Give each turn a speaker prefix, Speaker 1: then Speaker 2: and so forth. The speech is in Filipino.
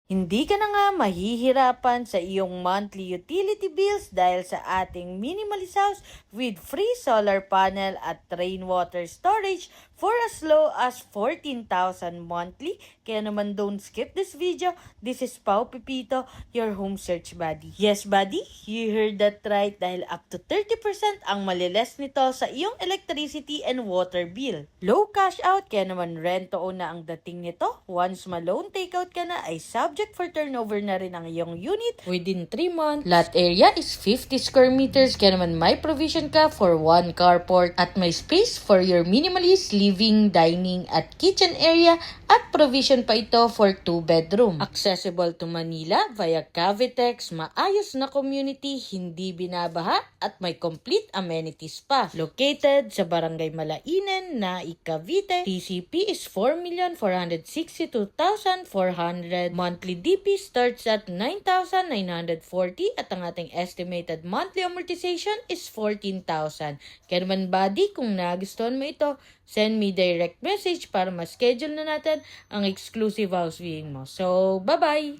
Speaker 1: Hindi ka na nga mahihirapan sa iyong monthly utility bills dahil sa ating minimalist house with free solar panel at rainwater storage for as low as 14,000 monthly. Kaya naman don't skip this video. This is Pau Pipito, your home search buddy. Yes buddy, you heard that right dahil up to 30% ang maliles nito sa iyong electricity and water bill. Low cash out, kaya naman rent to own na ang dating nito. Once ma-loan takeout ka na ay subject for turnover na rin ang iyong unit within 3 months. Lot area is 50 square meters, kaya naman may provision ka for 1 carport at may space for your minimalist living, dining at kitchen area at provision pa ito for 2 bedroom. Accessible to Manila via Cavitex, maayos na community, hindi binabaha at may complete amenities pa. Located sa Barangay Malainan, Naik, Cavite. TCP is 4,462,400. Monthly DP starts at 9,940 at ang ating estimated monthly amortization is 14,000. Kaya naman buddy, kung nagustuhan mo ito, send me direct message para ma-schedule na natin ang exclusive house viewing mo. So, bye-bye!